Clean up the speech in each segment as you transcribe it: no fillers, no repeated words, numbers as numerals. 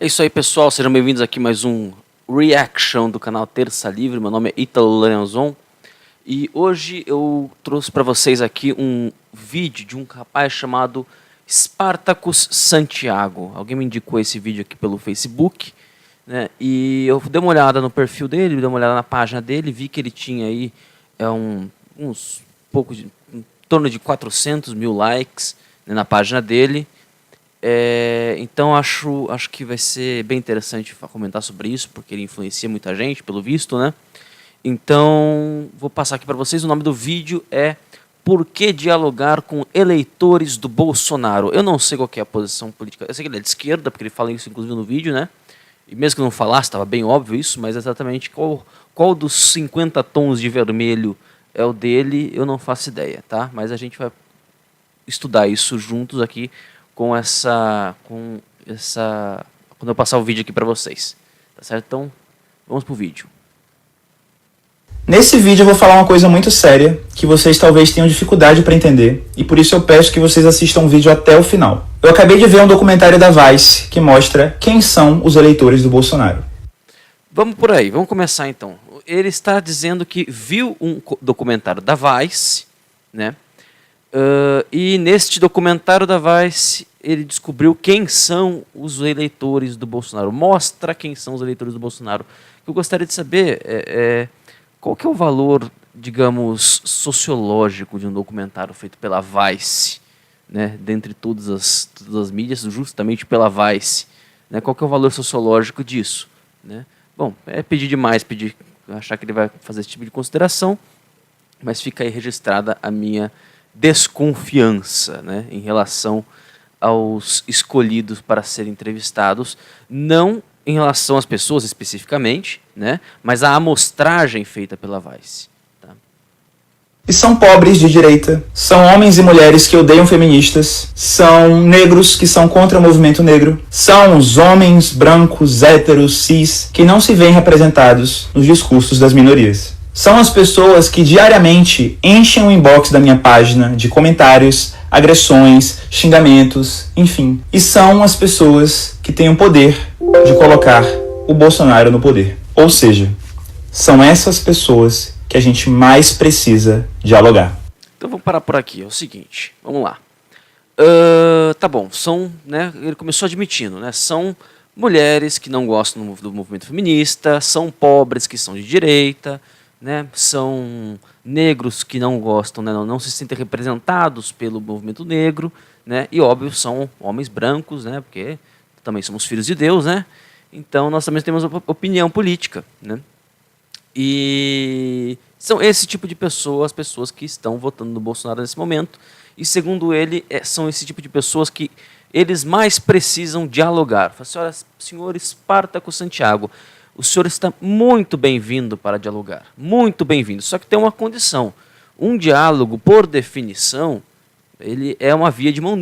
É isso aí, pessoal. Sejam bem-vindos aqui a mais um Reaction do canal Terça Livre. Meu nome é Ítalo Lorenzon. E hoje eu trouxe para vocês aqui um vídeo de um rapaz chamado Spartacus Santiago. Alguém me indicou esse vídeo aqui pelo Facebook, né? E eu dei uma olhada no perfil dele, dei uma olhada na página dele, vi que ele tinha aí em torno de 400 mil likes, né, na página dele. Então acho que vai ser bem interessante comentar sobre isso, porque ele influencia muita gente, pelo visto, né? Então vou passar aqui para vocês. O nome do vídeo é Por que dialogar com eleitores do Bolsonaro? Eu não sei qual que é a posição política. Eu sei que ele é de esquerda, porque ele fala isso inclusive no vídeo, né? E mesmo que não falasse, estava bem óbvio isso, mas exatamente qual dos 50 tons de vermelho é o dele, eu não faço ideia, tá? Mas a gente vai estudar isso juntos aqui quando eu passar o vídeo aqui para vocês, tá certo? Então, vamos pro vídeo. Nesse vídeo eu vou falar uma coisa muito séria, que vocês talvez tenham dificuldade para entender, e por isso eu peço que vocês assistam o vídeo até o final. Eu acabei de ver um documentário da Vice que mostra quem são os eleitores do Bolsonaro. Vamos por aí, vamos começar então. Ele está dizendo que viu um documentário da Vice, né? E neste documentário da Vice, ele descobriu quem são os eleitores do Bolsonaro. Mostra quem são os eleitores do Bolsonaro. O que eu gostaria de saber qual que é o valor, digamos, sociológico de um documentário feito pela Vice, né? Dentre todas as mídias, justamente pela Vice, né? Qual que é o valor sociológico disso, né? Bom, é pedir demais, achar que ele vai fazer esse tipo de consideração, mas fica aí registrada a minha desconfiança, né, em relação aos escolhidos para serem entrevistados, não em relação às pessoas especificamente, né, mas à amostragem feita pela Vice. Tá? E são pobres de direita, são homens e mulheres que odeiam feministas, são negros que são contra o movimento negro, são os homens brancos, héteros, cis, que não se veem representados nos discursos das minorias. São as pessoas que diariamente enchem o inbox da minha página de comentários, agressões, xingamentos, enfim. E são as pessoas que têm o poder de colocar o Bolsonaro no poder. Ou seja, são essas pessoas que a gente mais precisa dialogar. Então vamos parar por aqui. É o seguinte, vamos lá. Tá bom, né, ele começou admitindo, né, são mulheres que não gostam do movimento feminista, são pobres que são de direita, né, são negros que não gostam, né, não se sentem representados pelo movimento negro, né, e óbvio são homens brancos, né, porque também somos filhos de Deus, né, então nós também temos opinião política, né, e são esse tipo de pessoas, as pessoas que estão votando no Bolsonaro nesse momento, e segundo ele, são esse tipo de pessoas que eles mais precisam dialogar. Fala assim, senhor Spartacus Santiago, o senhor está muito bem-vindo para dialogar, muito bem-vindo, só que tem uma condição. Um diálogo, por definição, ele é uma via de mão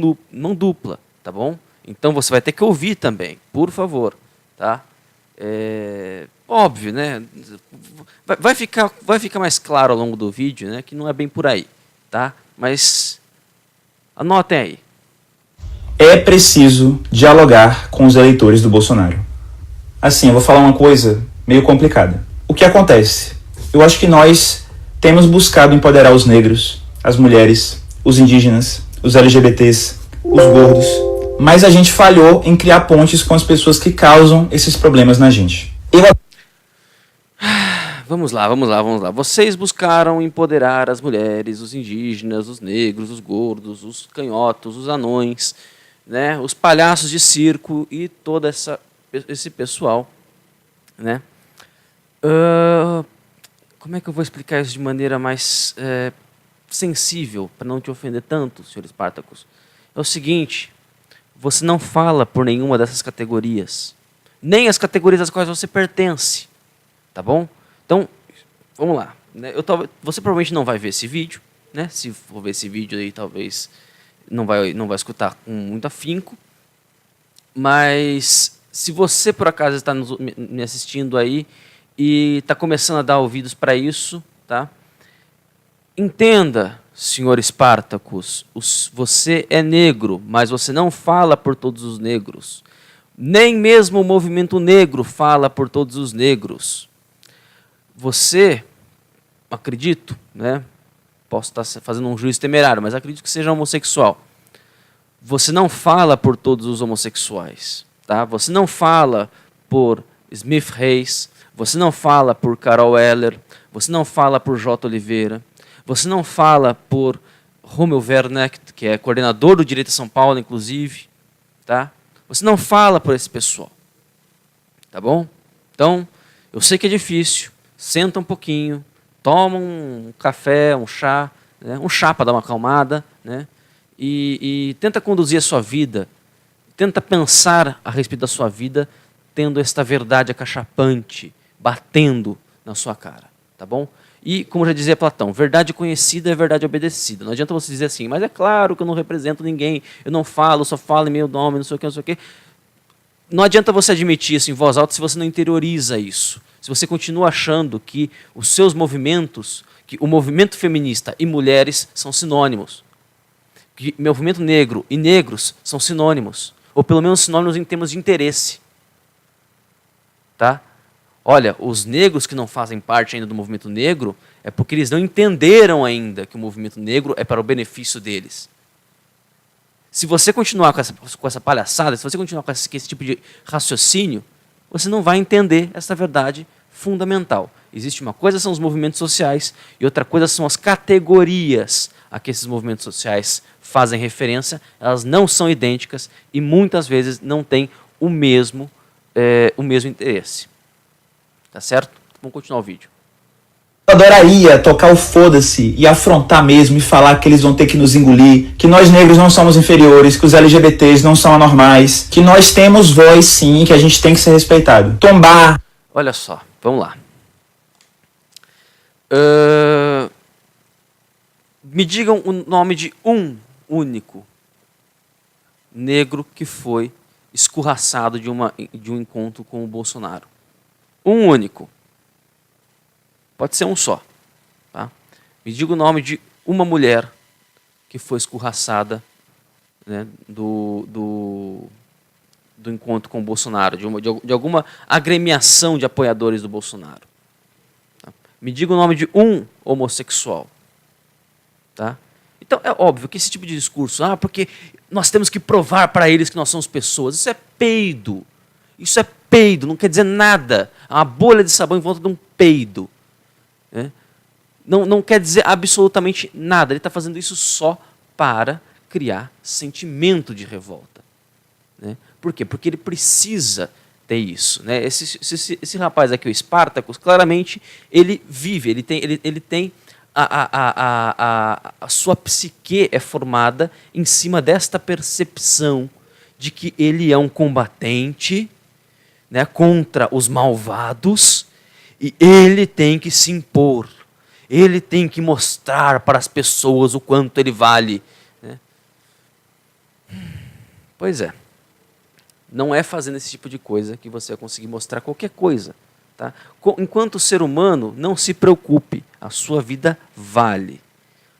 dupla, tá bom? Então você vai ter que ouvir também, por favor, tá? Óbvio, né? Vai ficar mais claro ao longo do vídeo, né? Que não é bem por aí, tá? Mas anotem aí. É preciso dialogar com os eleitores do Bolsonaro. Assim, eu vou falar uma coisa meio complicada. O que acontece? Eu acho que nós temos buscado empoderar os negros, as mulheres, os indígenas, os LGBTs, os gordos, mas a gente falhou em criar pontes com as pessoas que causam esses problemas na gente. Vamos lá. Vocês buscaram empoderar as mulheres, os indígenas, os negros, os gordos, os canhotos, os anões, né, os palhaços de circo e todo esse pessoal, né? Como é que eu vou explicar isso de maneira mais sensível, para não te ofender tanto, senhor Spartacus? É o seguinte, você não fala por nenhuma dessas categorias, nem as categorias às quais você pertence, tá bom? Então, vamos lá. Né? Você provavelmente não vai ver esse vídeo, né? Se for ver esse vídeo aí, talvez não vai escutar com muito afinco, mas se você por acaso está me assistindo aí e está começando a dar ouvidos para isso, tá? Entenda, senhor Spartacus, você é negro, mas você não fala por todos os negros. Nem mesmo o movimento negro fala por todos os negros. Você, acredito, né? Posso estar fazendo um juízo temerário, mas acredito que seja homossexual. Você não fala por todos os homossexuais. Tá? Você não fala por Smith Reis, você não fala por Carol Heller, você não fala por J. Oliveira, você não fala por Romeu Werneck, que é coordenador do Direito de São Paulo, inclusive. Tá? Você não fala por esse pessoal. Tá bom? Então, eu sei que é difícil. Senta um pouquinho, toma um café, um chá, né? Um chá para dar uma acalmada, né? E tenta conduzir a sua vida, tenta pensar a respeito da sua vida, tendo esta verdade acachapante, batendo na sua cara, tá bom? E, como já dizia Platão, verdade conhecida é verdade obedecida. Não adianta você dizer assim, mas é claro que eu não represento ninguém, eu não falo, eu só falo em meu nome, não sei o que, não sei o que. Não adianta você admitir isso em voz alta se você não interioriza isso. Se você continua achando que os seus movimentos, que o movimento feminista e mulheres são sinônimos. Que o movimento negro e negros são sinônimos. Ou pelo menos sinônimos em termos de interesse. Tá? Olha, os negros que não fazem parte ainda do movimento negro é porque eles não entenderam ainda que o movimento negro é para o benefício deles. Se você continuar com essa palhaçada, se você continuar com esse tipo de raciocínio, você não vai entender essa verdade fundamental. Existe uma coisa são os movimentos sociais e outra coisa são as categorias a que esses movimentos sociais fazem referência. Elas não são idênticas e muitas vezes não têm o mesmo interesse. Tá certo? Vamos continuar o vídeo. Eu adoraria tocar o foda-se e afrontar mesmo e falar que eles vão ter que nos engolir, que nós negros não somos inferiores, que os LGBTs não são anormais, que nós temos voz sim, que a gente tem que ser respeitado. Tombar. Olha só, vamos lá. Me digam o nome de um único negro que foi escorraçado de um encontro com o Bolsonaro. Um único. Pode ser um só. Tá? Me diga o nome de uma mulher que foi escorraçada, né, do encontro com o Bolsonaro, de alguma agremiação de apoiadores do Bolsonaro. Tá? Me diga o nome de um homossexual. Tá? Então, é óbvio que esse tipo de discurso, porque nós temos que provar para eles que nós somos pessoas, isso é peido. Isso é peido, não quer dizer nada. É uma bolha de sabão em volta de um peido. Né? Não quer dizer absolutamente nada. Ele está fazendo isso só para criar sentimento de revolta. Né? Por quê? Porque ele precisa ter isso. Né? Esse rapaz aqui, o Spartacus, claramente ele vive, ele tem a sua psique é formada em cima desta percepção de que ele é um combatente, né, contra os malvados, e ele tem que se impor, ele tem que mostrar para as pessoas o quanto ele vale. Né? Pois é, não é fazendo esse tipo de coisa que você vai conseguir mostrar qualquer coisa. Tá? Enquanto ser humano, não se preocupe, a sua vida vale.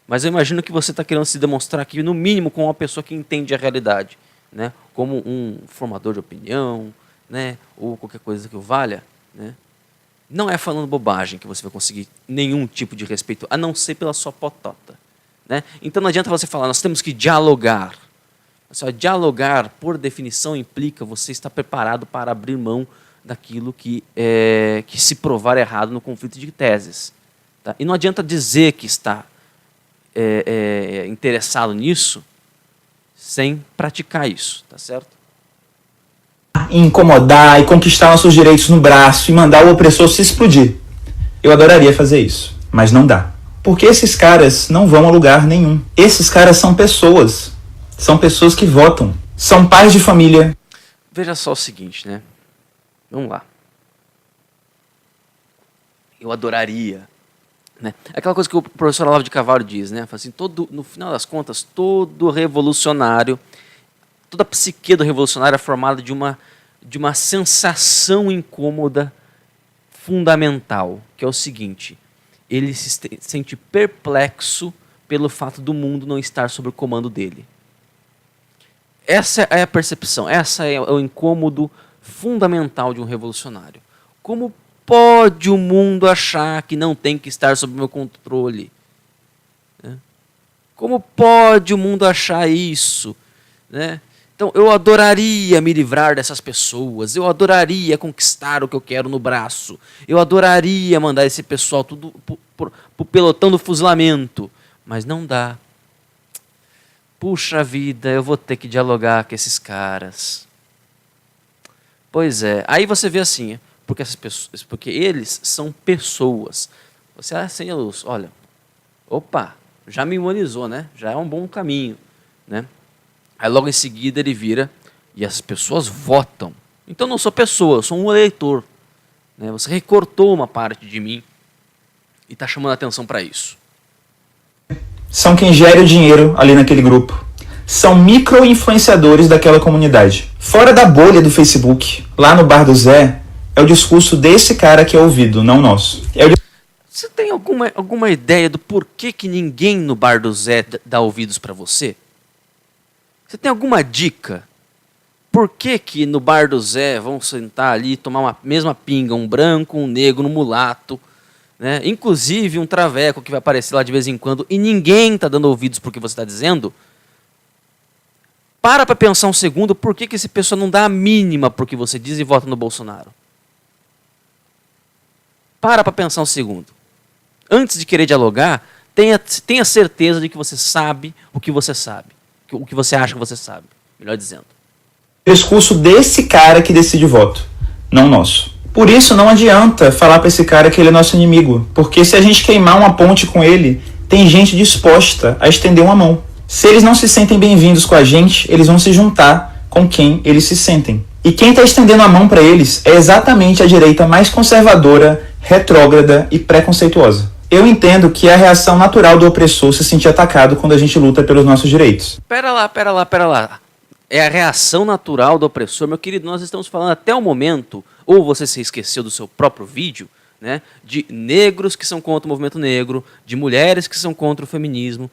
Mas eu imagino que você está querendo se demonstrar aqui, no mínimo, como uma pessoa que entende a realidade, né? Como um formador de opinião, né? Ou qualquer coisa que o valha. Né? Não é falando bobagem que você vai conseguir nenhum tipo de respeito, a não ser pela sua potota. Né? Então não adianta você falar, nós temos que dialogar. Dialogar, por definição, implica você estar preparado para abrir mão daquilo que se provar errado no conflito de teses. Tá? E não adianta dizer que está interessado nisso sem praticar isso, tá certo? Incomodar e conquistar nossos direitos no braço e mandar o opressor se explodir. Eu adoraria fazer isso, mas não dá. Porque esses caras não vão a lugar nenhum. Esses caras são pessoas. São pessoas que votam. São pais de família. Veja só o seguinte, né? Vamos lá. Eu adoraria. Né? Aquela coisa que o professor Olavo de Carvalho diz, né? Assim, no final das contas, todo revolucionário, toda a psique do revolucionário é formada de uma sensação incômoda fundamental, que é o seguinte: ele se sente perplexo pelo fato do mundo não estar sob o comando dele. Essa é a percepção, essa é o incômodo fundamental de um revolucionário. Como pode o mundo achar que não tem que estar sob meu controle? Como pode o mundo achar isso? Né? Então, eu adoraria me livrar dessas pessoas, eu adoraria conquistar o que eu quero no braço, eu adoraria mandar esse pessoal tudo pro pelotão do fuzilamento, mas não dá. Puxa vida, eu vou ter que dialogar com esses caras. Pois é, aí você vê assim, porque eles são pessoas. Você acende a luz, olha, opa, já me humanizou, né? Já é um bom caminho, né? Aí logo em seguida ele vira e as pessoas votam. Então eu não sou pessoa, eu sou um eleitor. Né? Você recortou uma parte de mim e está chamando a atenção para isso. São quem gera o dinheiro ali naquele grupo. São micro-influenciadores daquela comunidade. Fora da bolha do Facebook, lá no Bar do Zé, é o discurso desse cara que é ouvido, não nosso. Você tem alguma ideia do porquê que ninguém no Bar do Zé dá ouvidos para você? Você tem alguma dica? Por que no Bar do Zé vão sentar ali e tomar uma mesma pinga, um branco, um negro, um mulato, né? Inclusive um traveco que vai aparecer lá de vez em quando e ninguém está dando ouvidos para o que você está dizendo? Para pensar um segundo, por que esse pessoal não dá a mínima para o que você diz e vota no Bolsonaro? Para pensar um segundo. Antes de querer dialogar, tenha certeza de que você sabe o que você sabe. O que você acha que você sabe, melhor dizendo. O discurso desse cara que decide o voto, não nosso. Por isso não adianta falar para esse cara que ele é nosso inimigo, porque se a gente queimar uma ponte com ele, tem gente disposta a estender uma mão. Se eles não se sentem bem-vindos com a gente, eles vão se juntar com quem eles se sentem. E quem está estendendo a mão para eles é exatamente a direita mais conservadora, retrógrada e preconceituosa. Eu entendo que é a reação natural do opressor se sentir atacado quando a gente luta pelos nossos direitos. Pera lá. É a reação natural do opressor. Meu querido, nós estamos falando até o momento, ou você se esqueceu do seu próprio vídeo, né, de negros que são contra o movimento negro, de mulheres que são contra o feminismo,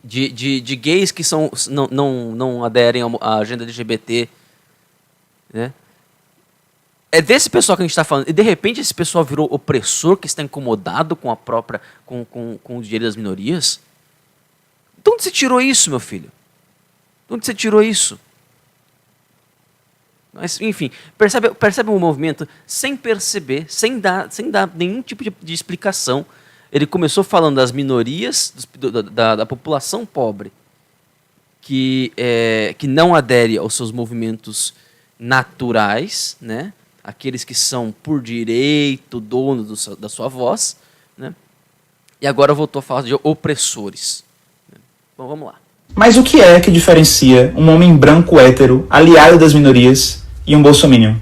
de gays que não aderem à agenda LGBT. Né? É desse pessoal que a gente está falando. E de repente esse pessoal virou opressor que está incomodado com o direito das minorias? De onde você tirou isso, meu filho? De onde você tirou isso? Mas, enfim, percebe um movimento sem perceber, sem dar nenhum tipo de explicação. Ele começou falando das minorias, da população pobre, que não adere aos seus movimentos naturais, né? Aqueles que são por direito donos da sua voz, né? E agora voltou a falar de opressores. Bom, vamos lá. Mas o que é que diferencia um homem branco hétero, aliado das minorias, e um bolsominion?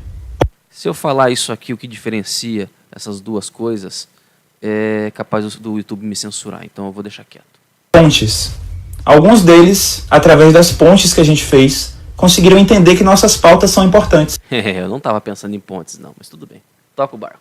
Se eu falar isso aqui, o que diferencia essas duas coisas, é capaz do YouTube me censurar, então eu vou deixar quieto. Pontes. Alguns deles, através das pontes que a gente fez, conseguiram entender que nossas pautas são importantes. Eu não estava pensando em pontes, não, mas tudo bem. Toca o barco.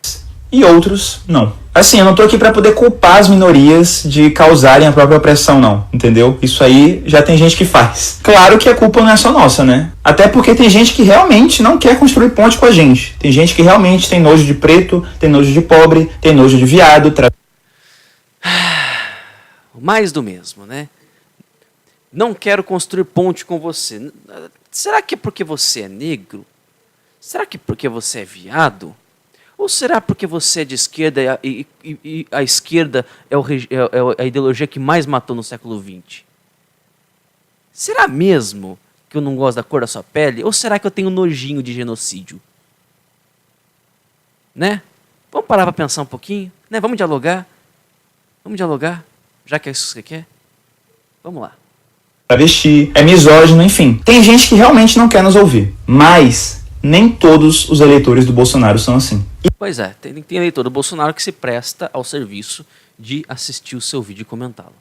E outros, não. Assim, eu não tô aqui para poder culpar as minorias de causarem a própria opressão, não. Entendeu? Isso aí já tem gente que faz. Claro que a culpa não é só nossa, né? Até porque tem gente que realmente não quer construir ponte com a gente. Tem gente que realmente tem nojo de preto, tem nojo de pobre, tem nojo de viado. Mais do mesmo, né? Não quero construir ponte com você. Será que é porque você é negro? Será que é porque você é viado? Ou será porque você é de esquerda e a esquerda é a ideologia que mais matou no século XX? Será mesmo que eu não gosto da cor da sua pele? Ou será que eu tenho nojinho de genocídio? Né? Vamos parar para pensar um pouquinho? Né? Vamos dialogar? Já que é isso que você quer? Vamos lá. Travesti, é misógino, enfim. Tem gente que realmente não quer nos ouvir. Mas nem todos os eleitores do Bolsonaro são assim. Pois é, tem eleitor do Bolsonaro que se presta ao serviço de assistir o seu vídeo e comentá-lo.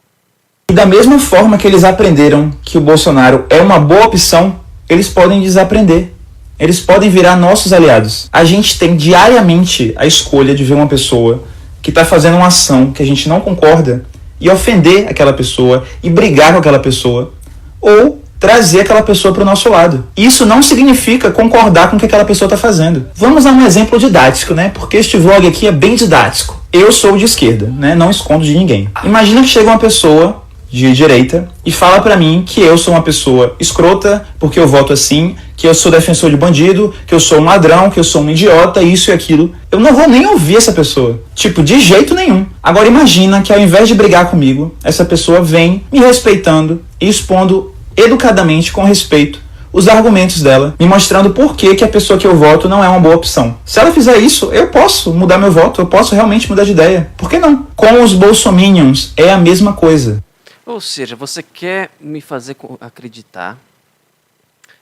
E da mesma forma que eles aprenderam que o Bolsonaro é uma boa opção, eles podem desaprender. Eles podem virar nossos aliados. A gente tem diariamente a escolha de ver uma pessoa que está fazendo uma ação que a gente não concorda e ofender aquela pessoa e brigar com aquela pessoa, ou trazer aquela pessoa para o nosso lado. Isso não significa concordar com o que aquela pessoa está fazendo. Vamos a um exemplo didático, né? Porque este vlog aqui é bem didático. Eu sou de esquerda, né? Não escondo de ninguém. Imagina que chega uma pessoa de direita e fala pra mim que eu sou uma pessoa escrota porque eu voto assim, que eu sou defensor de bandido, que eu sou um ladrão, que eu sou um idiota, isso e aquilo. Eu não vou nem ouvir essa pessoa. Tipo, de jeito nenhum. Agora imagina que ao invés de brigar comigo, essa pessoa vem me respeitando e expondo educadamente, com respeito, os argumentos dela, me mostrando por que a pessoa que eu voto não é uma boa opção. Se ela fizer isso, eu posso mudar meu voto, eu posso realmente mudar de ideia. Por que não? Com os bolsominions é a mesma coisa. Ou seja, você quer me fazer acreditar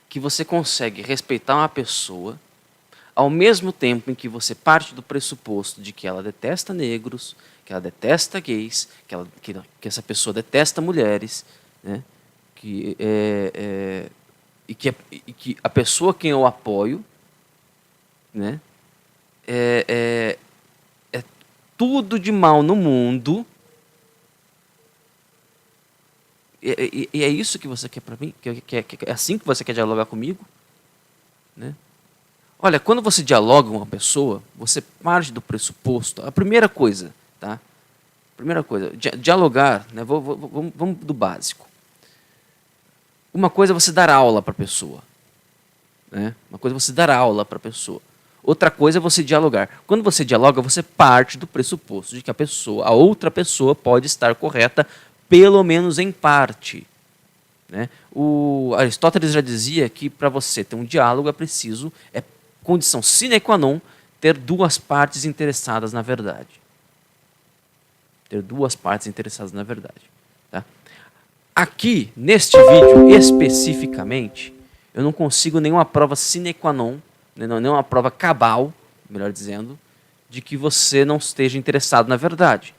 que você consegue respeitar uma pessoa ao mesmo tempo em que você parte do pressuposto de que ela detesta negros, que ela detesta gays, que essa pessoa detesta mulheres, né? E que a pessoa a quem eu apoio, né, é tudo de mal no mundo. E é isso que você quer para mim? É assim que você quer dialogar comigo? Né? Olha, quando você dialoga com uma pessoa, você parte do pressuposto. A primeira coisa, tá? Primeira coisa, dialogar, né? Vamos do básico. Uma coisa é você dar aula para a pessoa. Né? Uma coisa é você dar aula para a pessoa. Outra coisa é você dialogar. Quando você dialoga, você parte do pressuposto de que a outra pessoa pode estar correta, pelo menos em parte. Né? O Aristóteles já dizia que para você ter um diálogo é condição sine qua non ter duas partes interessadas na verdade. Ter duas partes interessadas na verdade. Tá? Aqui, neste vídeo especificamente, eu não consigo nenhuma prova sine qua non, nenhuma prova cabal, melhor dizendo, de que você não esteja interessado na verdade.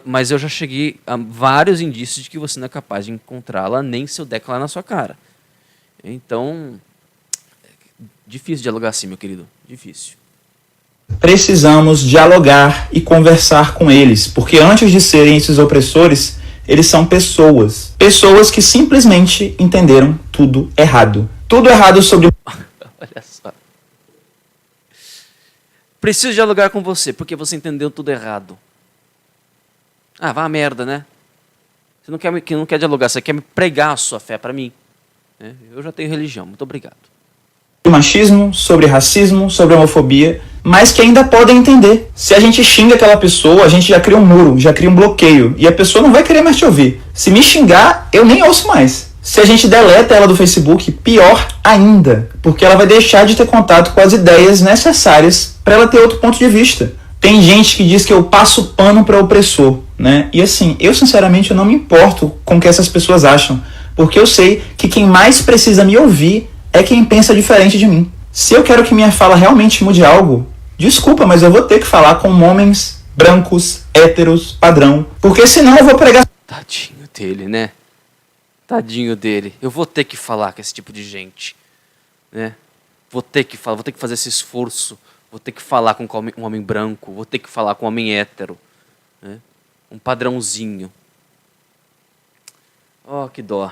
Mas eu já cheguei a vários indícios de que você não é capaz de encontrá-la nem se eu der lá na sua cara. Então, difícil dialogar assim, meu querido. Difícil. Precisamos dialogar e conversar com eles, porque antes de serem esses opressores, eles são pessoas. Pessoas que simplesmente entenderam tudo errado. Tudo errado sobre... Olha só. Preciso dialogar com você, porque você entendeu tudo errado. Ah, vá a merda, né? Você não quer dialogar, você quer me pregar a sua fé para mim. Né? Eu já tenho religião, muito obrigado. Machismo, sobre racismo, sobre homofobia, mas que ainda podem entender. Se a gente xinga aquela pessoa, a gente já cria um muro, já cria um bloqueio, e a pessoa não vai querer mais te ouvir. Se me xingar, eu nem ouço mais. Se a gente deleta ela do Facebook, pior ainda, porque ela vai deixar de ter contato com as ideias necessárias para ela ter outro ponto de vista. Tem gente que diz que eu passo pano para opressor, né? E assim, eu sinceramente eu não me importo com o que essas pessoas acham, porque eu sei que quem mais precisa me ouvir é quem pensa diferente de mim. Se eu quero que minha fala realmente mude algo, desculpa, mas eu vou ter que falar com homens brancos, héteros, padrão, porque senão eu vou pregar... Tadinho dele, né? Tadinho dele. Eu vou ter que falar com esse tipo de gente, né? Vou ter que fazer esse esforço. Vou ter que falar com um homem branco, vou ter que falar com um homem hétero, né? Um padrãozinho. Oh, que dó.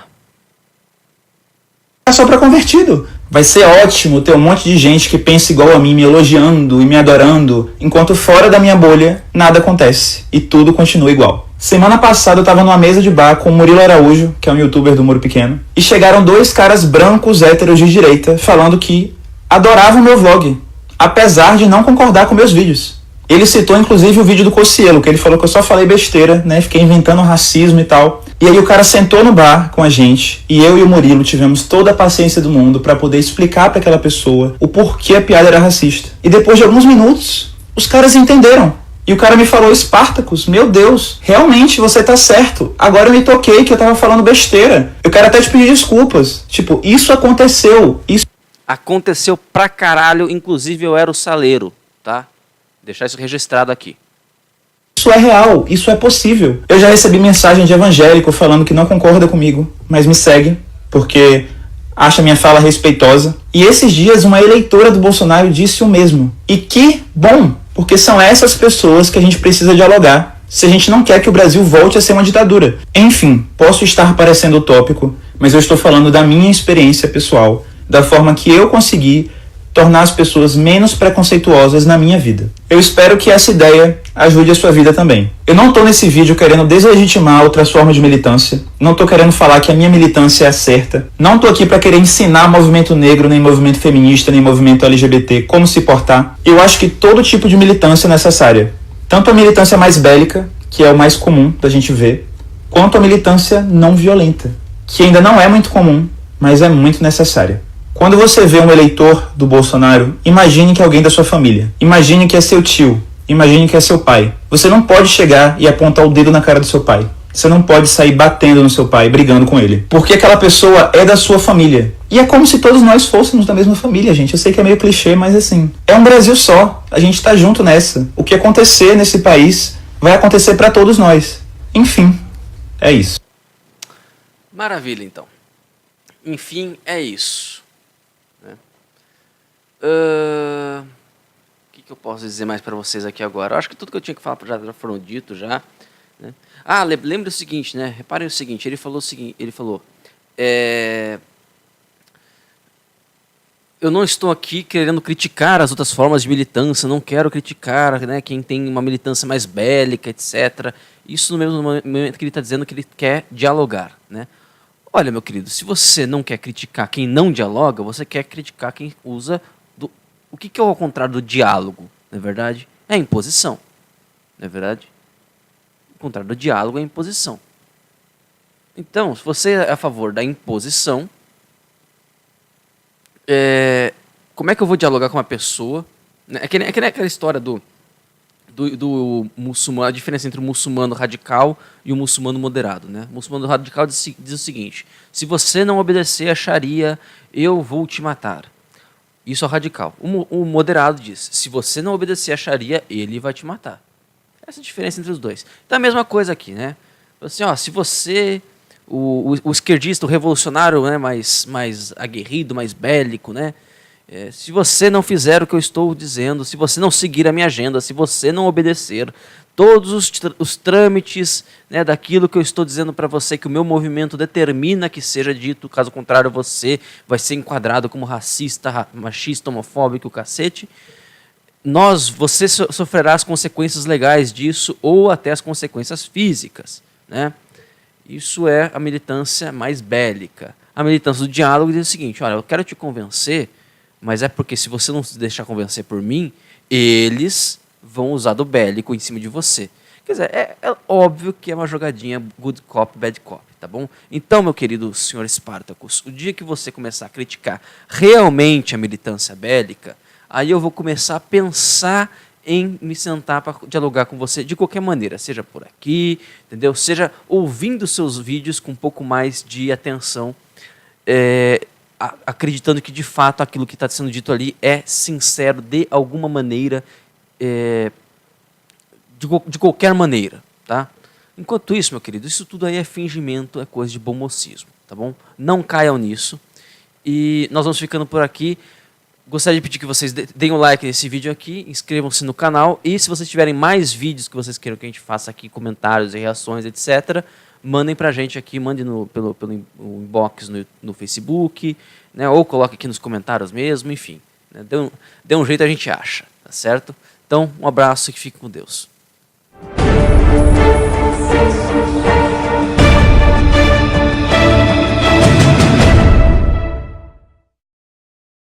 É só para convertido. Vai ser ótimo ter um monte de gente que pensa igual a mim, me elogiando e me adorando, enquanto fora da minha bolha nada acontece e tudo continua igual. Semana passada eu tava numa mesa de bar com o Murilo Araújo, que é um youtuber do Muro Pequeno, e chegaram dois caras brancos héteros de direita falando que adoravam meu vlog, apesar de não concordar com meus vídeos. Ele citou inclusive o vídeo do Cossielo, que ele falou que eu só falei besteira, né? Fiquei inventando racismo e tal. E aí o cara sentou no bar com a gente, e eu e o Murilo tivemos toda a paciência do mundo para poder explicar para aquela pessoa o porquê a piada era racista. E depois de alguns minutos, os caras entenderam. E o cara me falou: Spartacus, meu Deus, realmente você tá certo. Agora eu me toquei que eu tava falando besteira. Eu quero até te pedir desculpas. Tipo, isso aconteceu. Isso aconteceu pra caralho, inclusive eu era o saleiro, tá? Deixar isso registrado aqui. Isso é real, isso é possível. Eu já recebi mensagem de evangélico falando que não concorda comigo, mas me segue, porque acha minha fala respeitosa. E esses dias uma eleitora do Bolsonaro disse o mesmo. E que bom, porque são essas pessoas que a gente precisa dialogar. se a gente não quer que o Brasil volte a ser uma ditadura. Enfim, posso estar parecendo utópico, mas eu estou falando da minha experiência pessoal, da forma que eu consegui tornar as pessoas menos preconceituosas na minha vida. Eu espero que essa ideia ajude a sua vida também. Eu não estou nesse vídeo querendo deslegitimar outras formas de militância, não estou querendo falar que a minha militância é a certa, não estou aqui para querer ensinar movimento negro, nem movimento feminista, nem movimento LGBT como se portar. Eu acho que todo tipo de militância é necessária. Tanto a militância mais bélica, que é o mais comum da gente ver, quanto a militância não violenta, que ainda não é muito comum, mas é muito necessária. Quando você vê um eleitor do Bolsonaro, imagine que é alguém da sua família. Imagine que é seu tio. Imagine que é seu pai. Você não pode chegar e apontar o dedo na cara do seu pai. Você não pode sair batendo no seu pai, brigando com ele. Porque aquela pessoa é da sua família. E é como se todos nós fôssemos da mesma família, gente. Eu sei que é meio clichê, mas assim, é um Brasil só. A gente tá junto nessa. O que acontecer nesse país vai acontecer para todos nós. Enfim, é isso. Maravilha, então. Enfim, é isso. O que eu posso dizer mais para vocês aqui agora? Eu acho que tudo que eu tinha que falar já foram dito já. Né? Ah, lembre o seguinte, né? Reparem o seguinte, ele falou eu não estou aqui querendo criticar as outras formas de militância, não quero criticar, né, quem tem uma militância mais bélica, etc. Isso no mesmo momento que ele está dizendo que ele quer dialogar, né? Olha, meu querido, se você não quer criticar quem não dialoga, você quer criticar quem usa o que é ao contrário do diálogo, não é verdade? É a imposição, não é verdade? O contrário do diálogo é a imposição. Então, se você é a favor da imposição, como é que eu vou dialogar com uma pessoa? É que nem aquela história do muçulmano, a diferença entre o muçulmano radical e o muçulmano moderado, né? O muçulmano radical diz o seguinte: se você não obedecer a Sharia, eu vou te matar. Isso é o radical. O moderado diz: se você não obedecer a Sharia, ele vai te matar. Essa é a diferença entre os dois. Então é a mesma coisa aqui, né? Assim, ó, se você, o esquerdista, o revolucionário, né, mais aguerrido, mais bélico, né? Se você não fizer o que eu estou dizendo, se você não seguir a minha agenda, se você não obedecer todos os trâmites, né, daquilo que eu estou dizendo para você, que o meu movimento determina que seja dito, caso contrário você vai ser enquadrado como racista, machista, homofóbico, o cacete, você sofrerá as consequências legais disso ou até as consequências físicas, né? Isso é a militância mais bélica. A militância do diálogo diz o seguinte: olha, eu quero te convencer, mas é porque se você não se deixar convencer por mim, eles vão usar do bélico em cima de você. Quer dizer, é óbvio que é uma jogadinha good cop, bad cop, tá bom? Então, meu querido senhor Spartacus, o dia que você começar a criticar realmente a militância bélica, aí eu vou começar a pensar em me sentar para dialogar com você de qualquer maneira, seja por aqui, entendeu? Seja ouvindo seus vídeos com um pouco mais de atenção, acreditando que de fato aquilo que está sendo dito ali é sincero de alguma maneira, de qualquer maneira, tá? Enquanto isso, meu querido, isso tudo aí é fingimento, é coisa de bom mocismo, tá bom? Não caiam nisso. E nós vamos ficando por aqui. Gostaria de pedir que vocês deem um like nesse vídeo aqui, inscrevam-se no canal, e se vocês tiverem mais vídeos que vocês queiram que a gente faça aqui, comentários e reações, etc., mandem pra gente aqui, mandem pelo inbox no Facebook, né, ou coloque aqui nos comentários mesmo, enfim. Né, dê um jeito, a gente acha, tá certo? Então, um abraço e que fique com Deus.